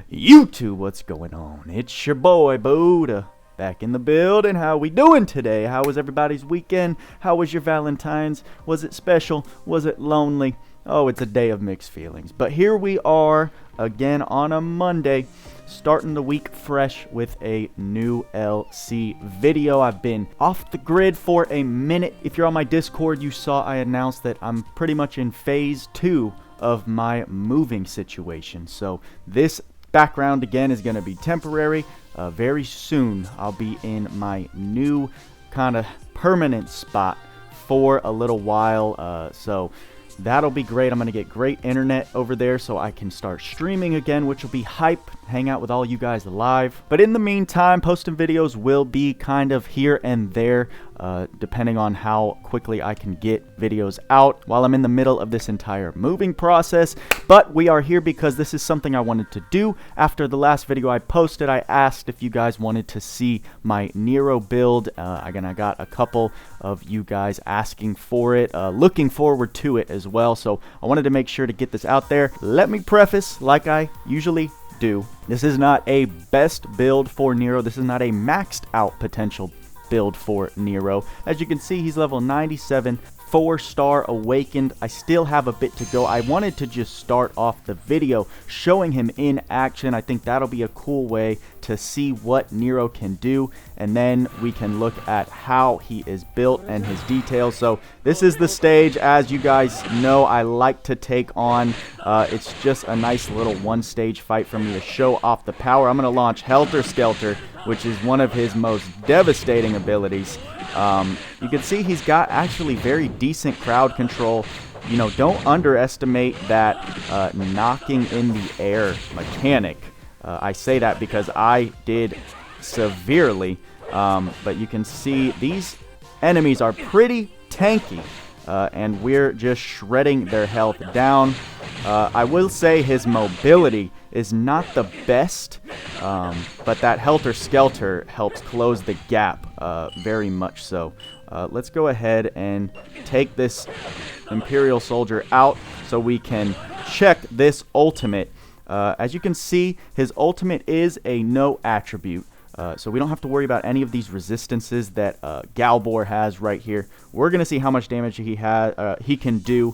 YouTube, what's going on? It's your boy Buddha back in the building. How we doing today? How was everybody's weekend? How was your Valentine's? Was it special? Was it lonely? Oh, it's a day of mixed feelings. But here we are again on a Monday, starting the week fresh with a new LC video. I've been off the grid for a minute. If you're on my Discord, you saw I announced that I'm pretty much in phase 2 of my moving situation. So this background again is going to be temporary. Very soon I'll be in my new kind of permanent spot for a little while, so that'll be great. I'm going to get great internet over there so I can start streaming again, which will be hype, hang out with all you guys live. But in the meantime, posting videos will be kind of here and there, depending on how quickly I can get videos out while I'm in the middle of this entire moving process. But we are here because this is something I wanted to do. After the last video I posted, I asked if you guys wanted to see my Nero build. Again, I got a couple of you guys asking for it, looking forward to it as well. So I wanted to make sure to get this out there. Let me preface, like I usually do, this is not a best build for Nero. This is not a maxed out potential build for Nero. As you can see, he's level 97, 4-star awakened. I still have a bit to go. I wanted to just start off the video showing him in action. I think that'll be a cool way to see what Nero can do, and then we can look at how he is built and his details. So this is the stage. As you guys know, I like to take on, it's just a nice little one-stage fight for me to show off the power. I'm going to launch Helter Skelter, which is one of his most devastating abilities. You can see he's got actually very decent crowd control. You know, don't underestimate that knocking in the air mechanic. I say that because I did severely, but you can see these enemies are pretty tanky, and we're just shredding their health down. I will say his mobility is not the best, but that Helter Skelter helps close the gap very much so. Let's go ahead and take this Imperial Soldier out so we can check this ultimate. As you can see, his ultimate is a no attribute, so we don't have to worry about any of these resistances that Galbor has right here. We're going to see how much damage he can do.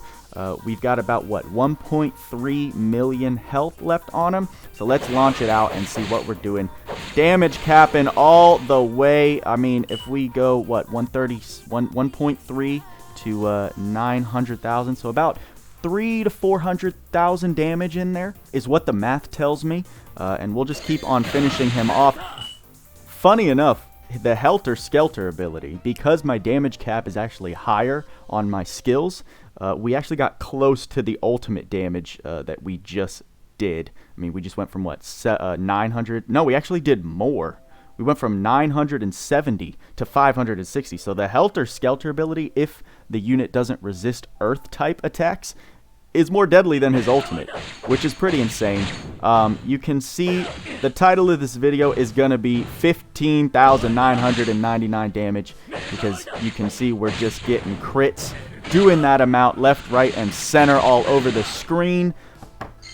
We've got about, what, 1.3 million health left on him. So let's launch it out and see what we're doing. Damage capping all the way. I mean, if we go, what, 1.3 to 900,000. So about 300,000 to 400,000 damage in there is what the math tells me. And we'll just keep on finishing him off. Funny enough, the Helter Skelter ability, because my damage cap is actually higher on my skills, we actually got close to the ultimate damage that we just did. I mean, we just went from, what, 900? No, we actually did more. We went from 970 to 560. So the Helter Skelter ability, if the unit doesn't resist Earth-type attacks, is more deadly than his ultimate, which is pretty insane. You can see the title of this video is going to be 15,999 damage, because you can see we're just getting crits, doing that amount left, right, and center all over the screen.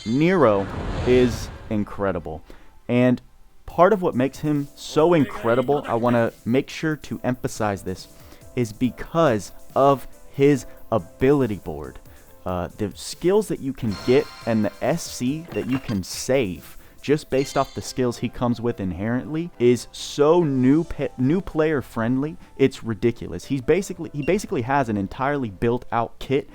Nero is incredible, and part of what makes him so incredible, I want to make sure to emphasize this, is because of his ability board. The skills that you can get and the SC that you can save just based off the skills he comes with inherently is so new player friendly. It's ridiculous. He basically has an entirely built out kit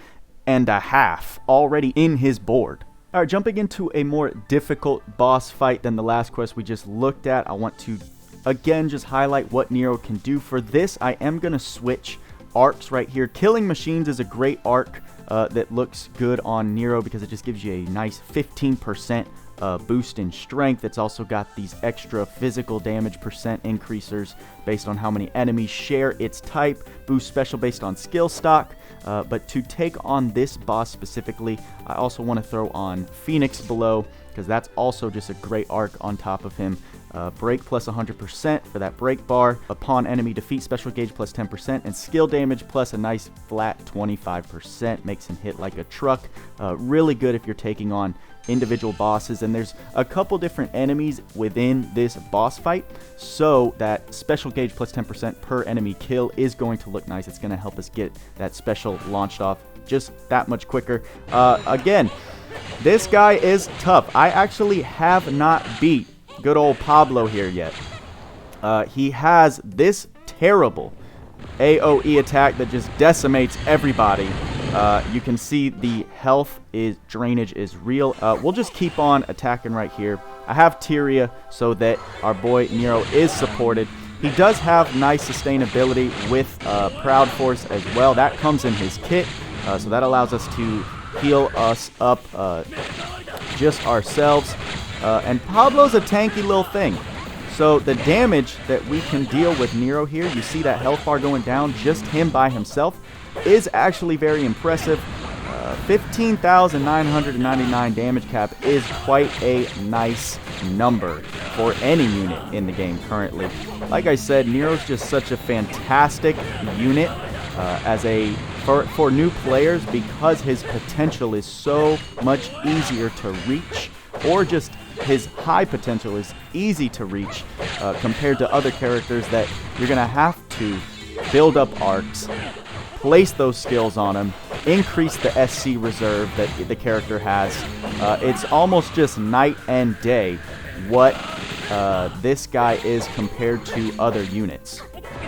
and a half already in his board. All right, jumping into a more difficult boss fight than the last quest we just looked at, I want to again just highlight what Nero can do. For this, I am going to switch arcs right here. Killing Machines is a great arc that looks good on Nero because it just gives you a nice 15% boost in strength. It's also got these extra physical damage percent increasers based on how many enemies share its type. Boost special based on skill stock. But to take on this boss specifically, I also want to throw on Phoenix Below, because that's also just a great arc on top of him. Break plus 100% for that break bar. Upon enemy defeat, special gauge plus 10%, and skill damage plus a nice flat 25%. Makes him hit like a truck. Really good if you're taking on individual bosses, and there's a couple different enemies within this boss fight, so that special gauge plus 10% per enemy kill is going to look nice. It's going to help us get that special launched off just that much quicker. Again, this guy is tough. I actually have not beat good old Pablo here yet. He has this terrible AoE attack that just decimates everybody. You can see the health drainage is real. We'll just keep on attacking right here. I have Tyria so that our boy Nero is supported. He does have nice sustainability with Proud Force as well. That comes in his kit, so that allows us to heal us up just ourselves. And Pablo's a tanky little thing. So the damage that we can deal with Nero here, you see that health bar going down, just him by himself, is actually very impressive. 15,999 damage cap is quite a nice number for any unit in the game currently. Like I said, Nero's just such a fantastic unit for new players, because his potential is so much easier to reach, or just his high potential is easy to reach compared to other characters that you're going to have to build up arcs, place those skills on him, increase the SC reserve that the character has. It's almost just night and day what this guy is compared to other units.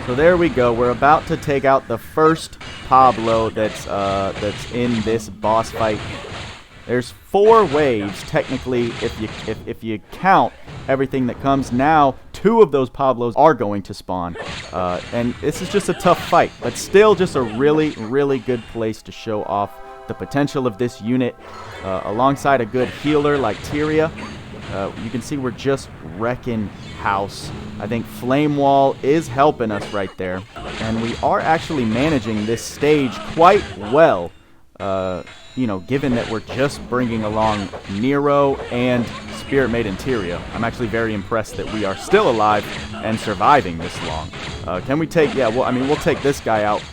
So there we go. We're about to take out the first Pablo that's in this boss fight. There's 4 waves technically if you count everything that comes. Now 2 of those Pablos are going to spawn, and this is just a tough fight, but still just a really, really good place to show off the potential of this unit alongside a good healer like Tyria. You can see we're just wrecking house. I think Flame Wall is helping us right there, and we are actually managing this stage quite well. You know, given that we're just bringing along Nero and Spirit Maiden Tyria. I'm actually very impressed that we are still alive and surviving this long. Can we take, yeah, well, I mean, we'll take this guy out.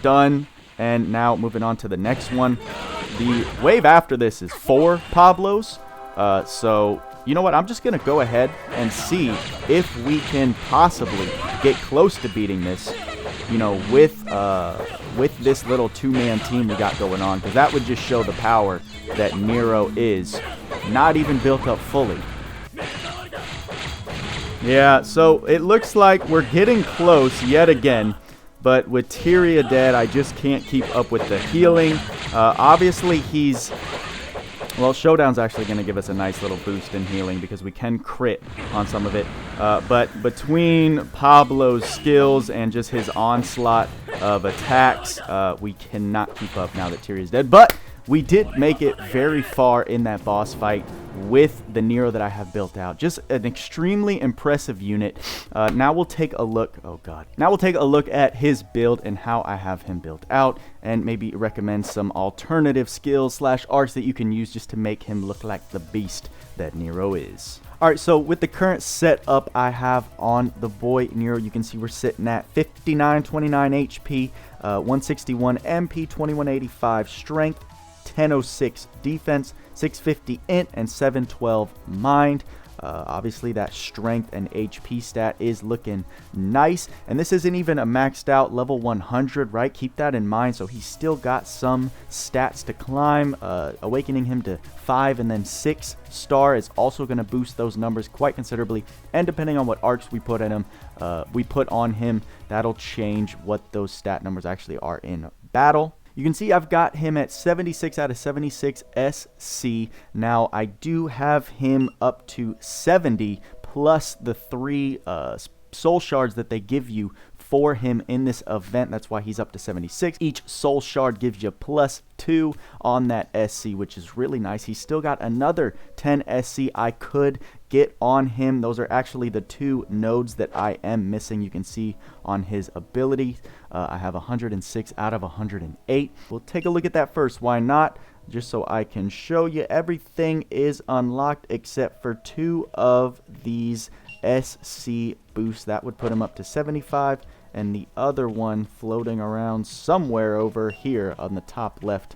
Done. And now moving on to the next one. The wave after this is 4 Pablos. So, you know what? I'm just going to go ahead and see if we can possibly get close to beating this, you know, with this little 2-man team we got going on, because that would just show the power that Nero is not even built up fully. Yeah, so it looks like we're getting close yet again, but with Tyria dead, I just can't keep up with the healing. Obviously, well, Showdown's actually going to give us a nice little boost in healing because we can crit on some of it. But between Pablo's skills and just his onslaught of attacks, we cannot keep up now that Tyria's dead. But we did make it very far in that boss fight with the Nero that I have built out. Just an extremely impressive unit. Now we'll take a look. Oh God. Now we'll take a look at his build and how I have him built out, and maybe recommend some alternative skills / arcs that you can use just to make him look like the beast that Nero is. Alright, so with the current setup I have on the boy Nero, you can see we're sitting at 5929 HP, 161 MP, 2185 strength, 1006 defense, 650 int, and 712 mind. Obviously that strength and HP stat is looking nice, and this isn't even a maxed out level 100, right? Keep that in mind. So he's still got some stats to climb. Awakening him to 5 and then 6 star is also going to boost those numbers quite considerably, and depending on what arcs we put on him, that'll change what those stat numbers actually are in battle. You can see I've got him at 76 out of 76 SC. Now, I do have him up to 70 plus the 3 soul shards that they give you for him in this event. That's why he's up to 76. Each soul shard gives you +2 on that SC, which is really nice. He's still got another 10 SC I could get on him. Those are actually the 2 nodes that I am missing. You can see on his ability, I have 106 out of 108. We'll take a look at that first. Why not? Just so I can show you, everything is unlocked except for 2 of these SC boosts. That would put him up to 75, and the other one floating around somewhere over here on the top left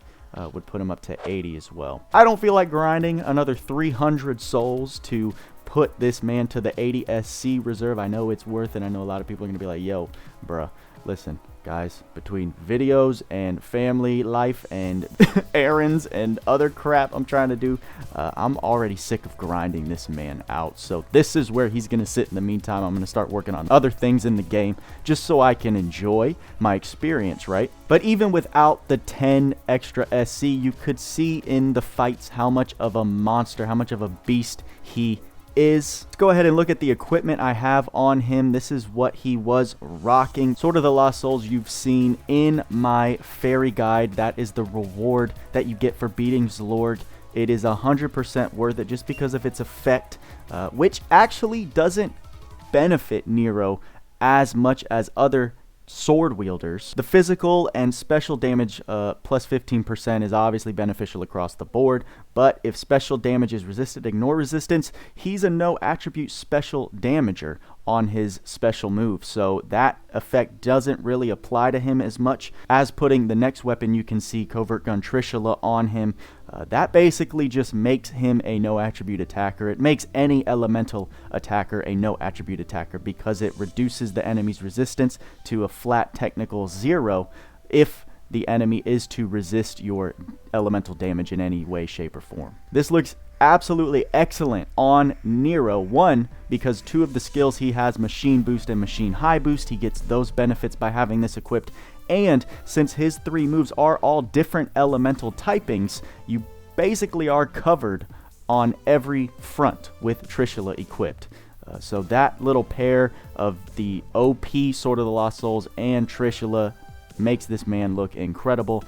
would put him up to 80 as well. I don't feel like grinding another 300 souls to put this man to the 80 SC reserve. I know it's worth it. I know a lot of people are going to be like, yo, bruh, listen, guys, between videos and family life and errands and other crap I'm trying to do, I'm already sick of grinding this man out. So this is where he's going to sit in the meantime. I'm going to start working on other things in the game just so I can enjoy my experience, right? But even without the 10 extra SC, you could see in the fights how much of a monster, how much of a beast he is. Let's go ahead and look at the equipment I have on him. This is what he was rocking. Sword of the Lost Souls you've seen in my fairy guide. That is the reward that you get for beating Zlorg. It is 100% worth it just because of its effect, which actually doesn't benefit Nero as much as other sword wielders. The physical and special damage plus 15% is obviously beneficial across the board, but if special damage is resisted, ignore resistance. He's a no attribute special damager on his special move, so that effect doesn't really apply to him as much as putting the next weapon you can see, Covert Gun Trishula, on him. That basically just makes him a no attribute attacker. It makes any elemental attacker a no attribute attacker because it reduces the enemy's resistance to a flat technical 0 if the enemy is to resist your elemental damage in any way, shape, or form. This looks absolutely excellent on Nero. One, because 2 of the skills he has, Machine Boost and Machine High Boost, he gets those benefits by having this equipped. And since his 3 moves are all different elemental typings, you basically are covered on every front with Trishula equipped. So that little pair of the OP Sword of the Lost Souls and Trishula makes this man look incredible.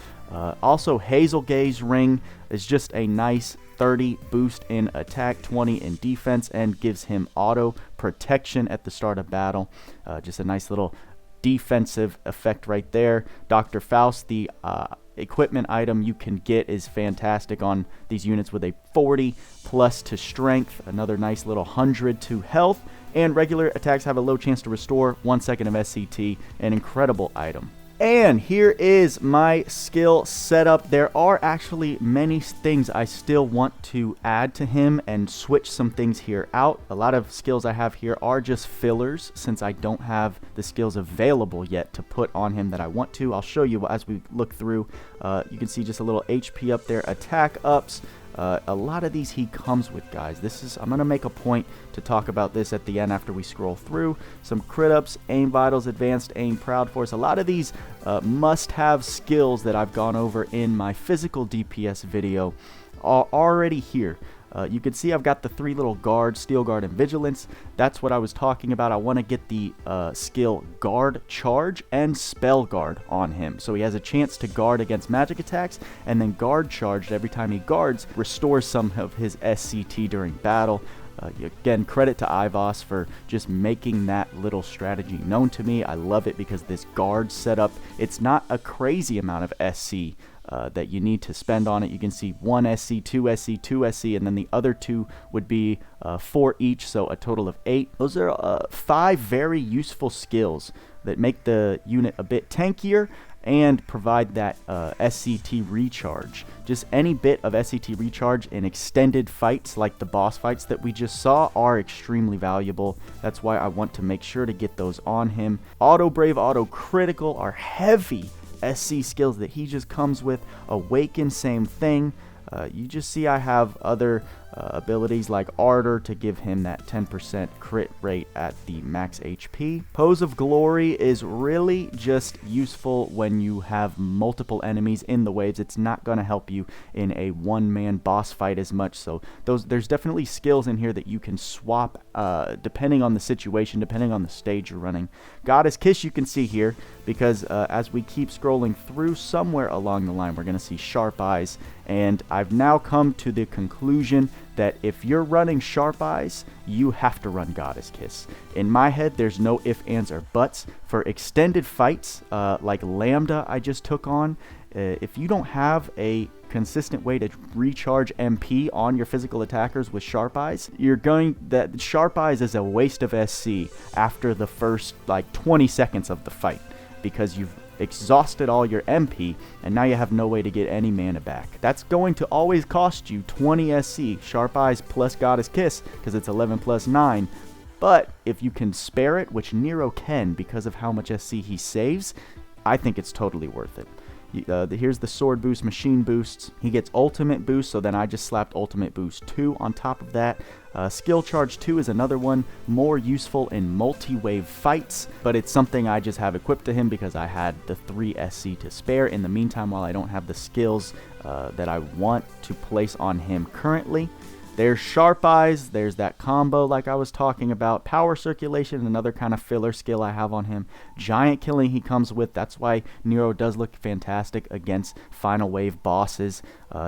Also, Hazel Gaze Ring is just a nice 30 boost in attack, 20 in defense, and gives him auto protection at the start of battle. Just a nice little defensive effect right there. Dr. Faust, the equipment item you can get, is fantastic on these units with a 40 plus to strength, another nice little 100 to health, and regular attacks have a low chance to restore 1 second of SCT, an incredible item. And here is my skill setup. There are actually many things I still want to add to him and switch some things here out. A lot of skills I have here are just fillers since I don't have the skills available yet to put on him that I want to. I'll show you as we look through. You can see just a little HP up there, attack ups. A lot of these he comes with, guys. I'm going to make a point to talk about this at the end after we scroll through. Some crit ups, aim vitals, advanced aim, proud force. A lot of these must-have skills that I've gone over in my physical DPS video are already here. You can see I've got the 3 little guards, Steel Guard and Vigilance. That's what I was talking about. I want to get the skill Guard Charge and Spell Guard on him. So he has a chance to guard against magic attacks, and then Guard Charged every time he guards restores some of his SCT during battle. Again, credit to Ivos for just making that little strategy known to me. I love it because this guard setup, it's not a crazy amount of SC that you need to spend on it. You can see 1 SC, 2 SC, 2 SC, and then the other 2 would be 4 each, so a total of 8. Those are 5 very useful skills that make the unit a bit tankier and provide that SCT recharge. Just any bit of SCT recharge in extended fights like the boss fights that we just saw are extremely valuable. That's why I want to make sure to get those on him. Auto Brave, Auto Critical are heavy SC skills that he just comes with. Awaken, same thing. You just see I have other abilities like Ardor to give him that 10% crit rate at the max HP. Pose of Glory is really just useful when you have multiple enemies in the waves. It's not going to help you in a one-man boss fight as much, so there's definitely skills in here that you can swap depending on the situation, depending on the stage you're running. Goddess Kiss you can see here because as we keep scrolling through, somewhere along the line we're going to see Sharp Eyes, and I've now come to the conclusion that if you're running Sharp Eyes, you have to run Goddess Kiss. In my head, there's no ifs, ands, or buts. For extended fights, like Lambda I just took on, if you don't have a consistent way to recharge MP on your physical attackers with Sharp Eyes, Sharp Eyes is a waste of SC after the first like 20 seconds of the fight, because exhausted all your MP, and now you have no way to get any mana back. That's going to always cost you 20 SC, Sharp Eyes plus Goddess Kiss, because it's 11 plus 9. But if you can spare it, which Nero can because of how much SC he saves, I think it's totally worth it. Here's the sword boost, machine boosts. He gets ultimate boost, so then I just slapped ultimate boost 2 on top of that. Skill charge 2 is another one, more useful in multi-wave fights, but it's something I just have equipped to him because I had the 3 SC to spare in the meantime while I don't have the skills that I want to place on him currently. There's Sharp Eyes, there's that combo like I was talking about, Power Circulation, another kind of filler skill I have on him, Giant Killing he comes with, that's why Nero does look fantastic against Final Wave bosses.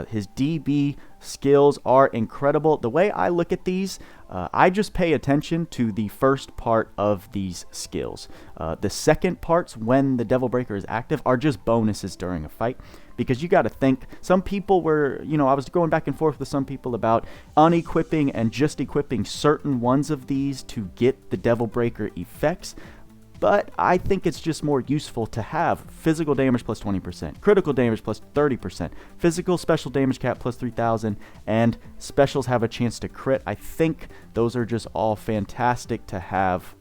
His DB skills are incredible. The way I look at these, I just pay attention to the first part of these skills. The second parts, when the Devil Breaker is active, are just bonuses during a fight. Because you got to think, some people were, I was going back and forth with some people about unequipping and just equipping certain ones of these to get the Devil Breaker effects. But I think it's just more useful to have physical damage plus 20%, critical damage plus 30%, physical special damage cap plus 3,000, and specials have a chance to crit. I think those are just all fantastic to have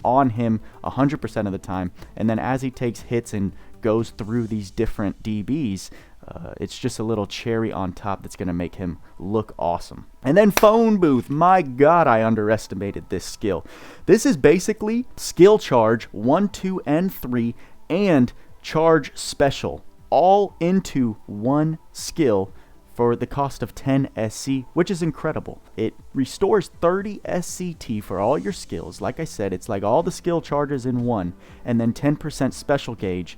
on him 100% of the time. And then as he takes hits and goes through these different DBs, it's just a little cherry on top that's going to make him look awesome. And then Phone Booth. My God, I underestimated this skill. This is basically skill charge 1, 2, and 3 and charge special all into one skill for the cost of 10 SC, which is incredible. It restores 30 SCT for all your skills. Like I said, it's like all the skill charges in one, and then 10% special gauge,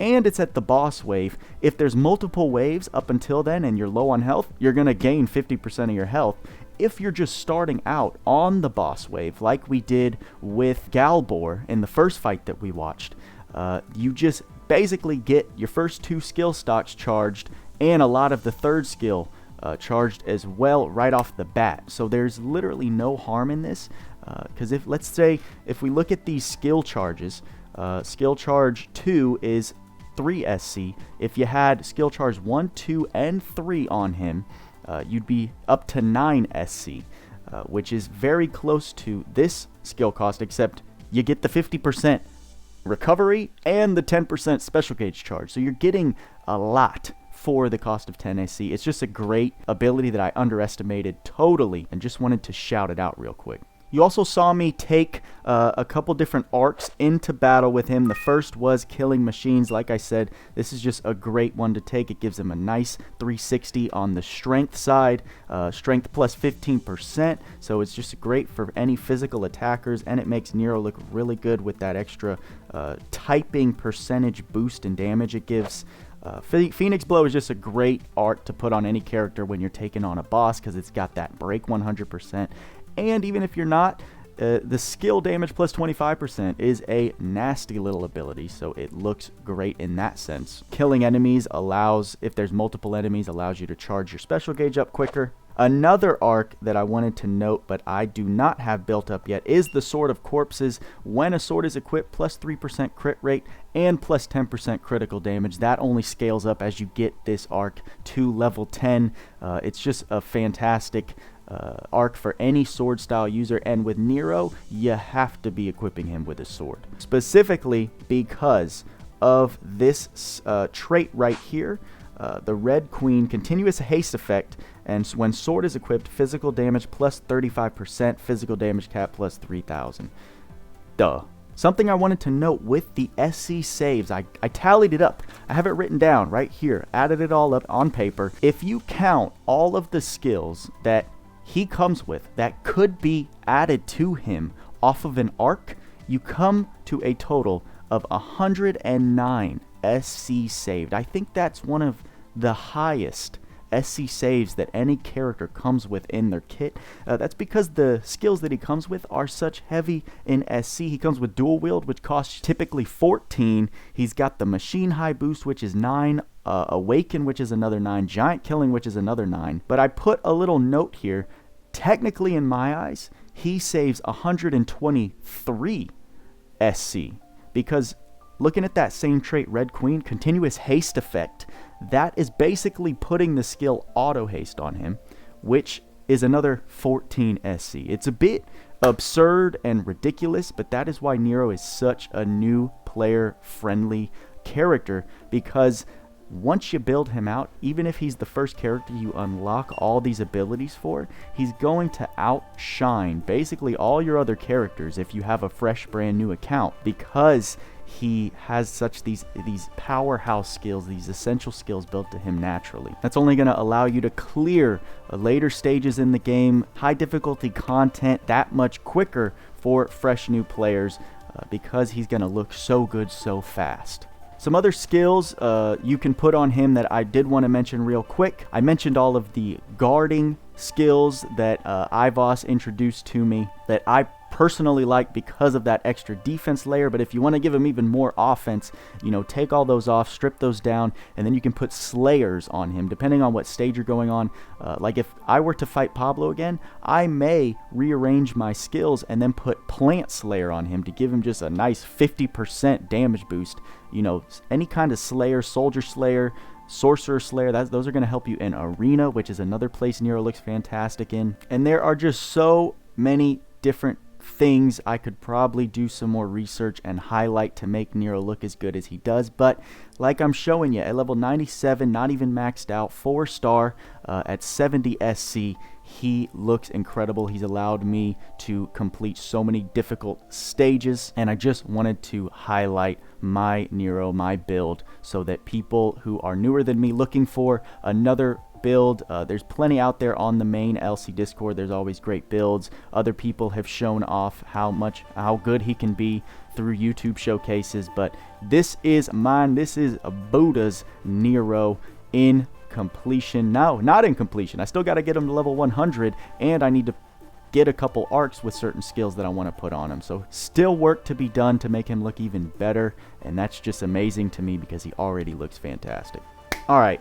and it's at the boss wave. If there's multiple waves up until then and you're low on health, you're gonna gain 50% of your health. If you're just starting out on the boss wave, like we did with Galbor in the first fight that we watched, you just basically get your first 2 skill stocks charged and a lot of the third skill charged as well right off the bat. So there's literally no harm in this, because let's say if we look at these skill charges, skill charge 2 is 3 SC. If you had skill charge 1, 2, and 3 on him, you'd be up to 9 SC, which is very close to this skill cost, except you get the 50% recovery and the 10% special gauge charge. So you're getting a lot for the cost of 10 SC. It's just a great ability that I underestimated totally, and just wanted to shout it out real quick. You also saw me take a couple different arcs into battle with him. The first was killing machines. Like I said, this is just a great one to take. It gives him a nice 360 on the strength side, strength plus 15%. So it's just great for any physical attackers, and it makes Nero look really good with that extra typing percentage boost in damage it gives. Phoenix Blow is just a great art to put on any character when you're taking on a boss, because it's got that break 100%. And even if you're not, the skill damage plus 25% is a nasty little ability, so it looks great in that sense. Killing enemies allows, if there's multiple enemies, allows you to charge your special gauge up quicker. Another arc that I wanted to note, but I do not have built up yet, is the Sword of Corpses. When a sword is equipped, plus 3% crit rate and plus 10% critical damage. That only scales up as you get this arc to level 10. It's just a fantastic arc for any sword style user, and with Nero, you have to be equipping him with a sword. Specifically because of this trait right here, the Red Queen continuous haste effect, and when sword is equipped, physical damage plus 35%, physical damage cap plus 3,000. Duh. Something I wanted to note with the SC saves, I tallied it up. I have it written down right here, added it all up on paper. If you count all of the skills that he comes with that could be added to him off of an arc, you come to a total of 109 SC saved. I think that's one of the highest SC saves that any character comes with in their kit. That's because the skills that he comes with are such heavy in SC. He comes with dual wield, which costs typically 14. He's got the machine high boost, which is 9. Awaken, which is another 9. Giant Killing, which is another 9. But I put a little note here. Technically, in my eyes, he saves 123 SC, because looking at that same trait, Red Queen, continuous haste effect, that is basically putting the skill auto haste on him, which is another 14 SC. It's a bit absurd and ridiculous, but that is why Nero is such a new player friendly character, because once you build him out, even if he's the first character you unlock all these abilities for, he's going to outshine basically all your other characters if you have a fresh brand new account, because he has such these powerhouse skills, these essential skills built to him naturally. That's only going to allow you to clear later stages in the game, high difficulty content that much quicker for fresh new players, because he's going to look so good so fast. Some other skills you can put on him that I did want to mention real quick. I mentioned all of the guarding skills that Ivos introduced to me that I personally like because of that extra defense layer, but if you want to give him even more offense, you know, take all those off, strip those down, and then you can put slayers on him depending on what stage you're going on. Like if I were to fight Pablo again, I may rearrange my skills and then put plant slayer on him to give him just a nice 50% damage boost. You know, any kind of slayer, soldier slayer, sorcerer slayer, those are going to help you in arena, which is another place Nero looks fantastic in. And there are just so many different things I could probably do some more research and highlight to make Nero look as good as he does, but like I'm showing you, at level 97, not even maxed out, 4-star at 70 SC, he looks incredible. He's allowed me to complete so many difficult stages, and I just wanted to highlight my Nero, my build, so that people who are newer than me looking for another build, there's plenty out there on the main LC Discord. There's always great builds. Other people have shown off how good he can be through YouTube showcases, but this is mine. This is Buda's Nero in completion. No, not in completion. I still got to get him to level 100, and I need to get a couple arcs with certain skills that I want to put on him. So still work to be done to make him look even better, and that's just amazing to me because he already looks fantastic. All right.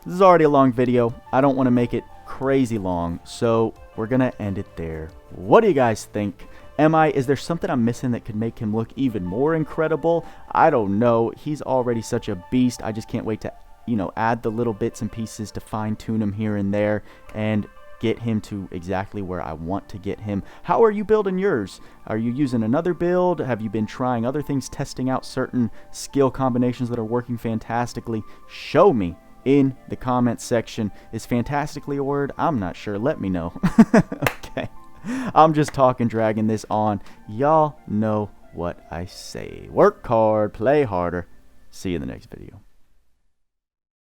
This is already a long video. I don't want to make it crazy long, so we're going to end it there. What do you guys think? Is there something I'm missing that could make him look even more incredible? I don't know. He's already such a beast. I just can't wait to, you know, add the little bits and pieces to fine tune him here and there and get him to exactly where I want to get him. How are you building yours? Are you using another build? Have you been trying other things, testing out certain skill combinations that are working fantastically? Show me in the comments section. Is fantastically a word? I'm not sure. Let me know. Okay. I'm just talking, dragging this on. Y'all know what I say. Work hard, play harder. See you in the next video.